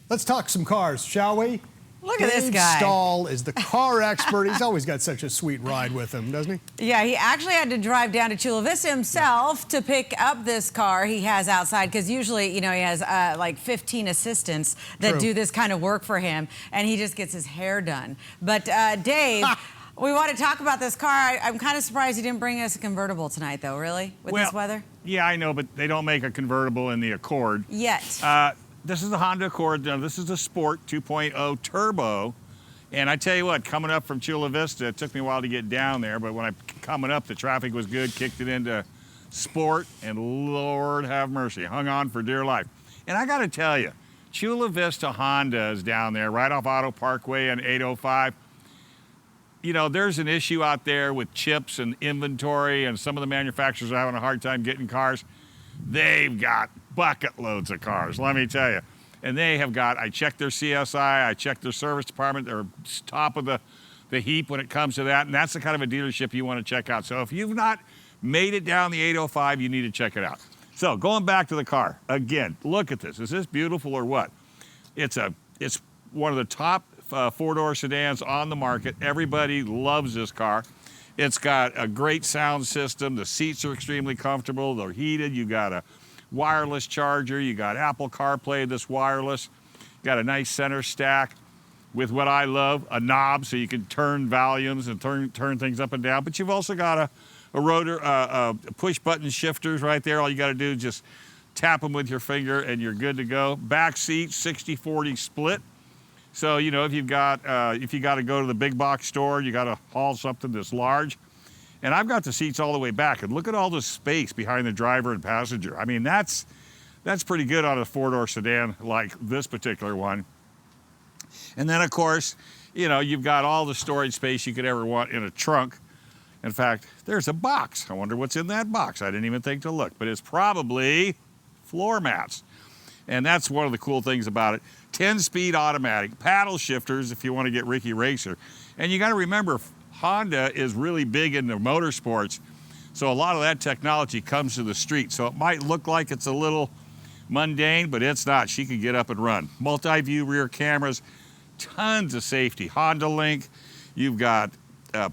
Let's talk some cars, shall we? Look at this guy. Dave Stahl is the car expert. He's always got such a sweet ride with him, doesn't he? Yeah, he actually had to drive down to Chula Vista himself to pick up this car he has outside, because usually, you know, he has like 15 assistants that do this kind of work for him, and he just gets his hair done. But Dave, we want to talk about this car. I'm kind of surprised you didn't bring us a convertible tonight, though, really, with this weather? Yeah, I know, but they don't make a convertible in the Accord. Yet. This is the Honda Accord. Now, this is the Sport 2.0 Turbo. And I tell you what, coming up from Chula Vista, it took me a while to get down there, but when I coming up, the traffic was good, kicked it into Sport, and Lord have mercy, hung on for dear life. And I got to tell you, Chula Vista Honda is down there, right off Auto Parkway and 805. You know, there's an issue out there with chips and inventory, and some of the manufacturers are having a hard time getting cars. They've got bucket loads of cars, let me tell you. And they have got, I checked their CSI, I checked their service department, they're top of the heap when it comes to that, and that's the kind of a dealership you want to check out. So if you've not made it down the 805, you need to check it out. So going back to the car, again, look at this. Is this beautiful or what? It's one of the top four-door sedans on the market. Everybody loves this car. It's got a great sound system. The seats are extremely comfortable. They're heated. You got a wireless charger. You got Apple CarPlay that's wireless. Got a nice center stack with what I love, a knob so you can turn volumes and turn things up and down. But you've also got a rotor, push-button shifters right there. All you got to do is just tap them with your finger and you're good to go. Back seat, 60-40 split. So, you know, if you got to go to the big box store, you got to haul something that's large. And I've got the seats all the way back. And look at all the space behind the driver and passenger. I mean, that's pretty good on a four-door sedan like this particular one. And then, of course, you know, you've got all the storage space you could ever want in a trunk. In fact, there's a box. I wonder what's in that box. I didn't even think to look. But it's probably floor mats. And that's one of the cool things about it. 10-speed automatic, paddle shifters if you want to get Ricky Racer. And you got to remember, Honda is really big into motorsports, so a lot of that technology comes to the street. So it might look like it's a little mundane, but it's not. She can get up and run. Multi-view rear cameras, tons of safety. Honda Link, you've got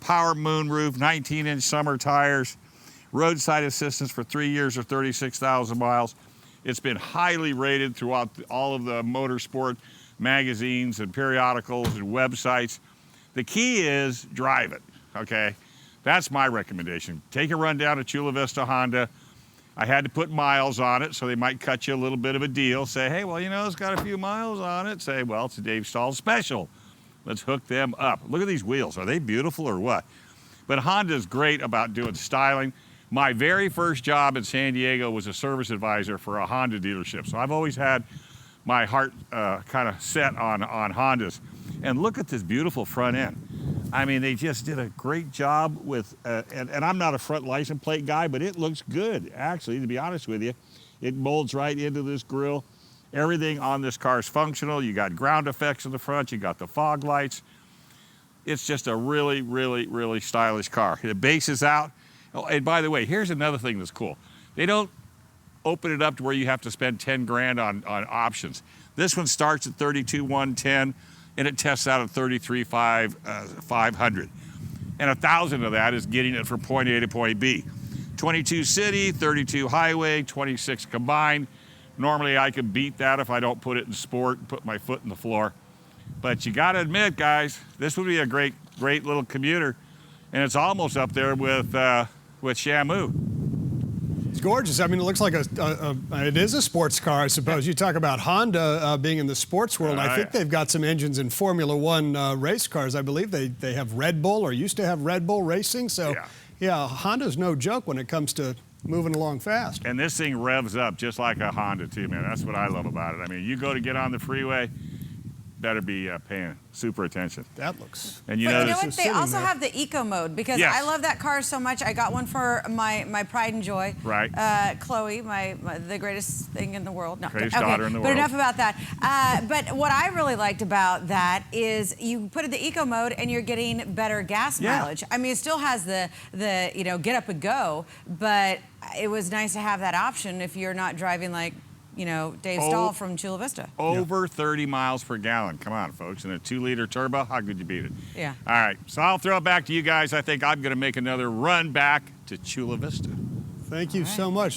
power moonroof, 19-inch summer tires, roadside assistance for 3 years or 36,000 miles. It's been highly rated throughout all of the motorsport magazines and periodicals and websites. The key is drive it, okay? That's my recommendation. Take a run down to Chula Vista Honda. I had to put miles on it, so they might cut you a little bit of a deal. Say, hey, well, you know, it's got a few miles on it. Say, well, it's a Dave Stahl special. Let's hook them up. Look at these wheels. Are they beautiful or what? But Honda's great about doing styling. My very first job in San Diego was a service advisor for a Honda dealership. So I've always had my heart kind of set on Hondas. And look at this beautiful front end. I mean, they just did a great job with, and I'm not a front license plate guy, but it looks good, actually, to be honest with you. It molds right into this grille. Everything on this car is functional. You got ground effects in the front. You got the fog lights. It's just a really, really, really stylish car. The base is out. Oh, and by the way, here's another thing that's cool. They don't open it up to where you have to spend 10 grand on options. This one starts at $32,110 and it tests out at $33,500. And 1,000 of that is getting it from point A to point B. 22 city, 32 highway, 26 combined. Normally I could beat that if I don't put it in sport and put my foot in the floor. But you gotta admit, guys, this would be a great little commuter. And it's almost up there with Shamu. It's gorgeous. I mean, it looks like it is a sports car, I suppose. You talk about Honda being in the sports world. I think they've got some engines in Formula One race cars. I believe they have Red Bull or used to have Red Bull racing. So, yeah, Honda's no joke when it comes to moving along fast. And this thing revs up just like a Honda, too, man. That's what I love about it. I mean, you go to get on the freeway, better be paying super attention. That looks. And you know what? They also have the eco mode, because I love that car so much. I got one for my pride and joy. Right. Chloe, the greatest thing in the world. No, greatest daughter in the world. But enough about that. But what I really liked about that is you put it in the eco mode and you're getting better gas mileage. I mean, it still has the you know, get up and go, but it was nice to have that option if you're not driving like Dave Stahl from Chula Vista. Over 30 miles per gallon. Come on, folks. And a 2-liter turbo, how could you beat it? Yeah. All right, so I'll throw it back to you guys. I think I'm going to make another run back to Chula Vista. Thank you so much.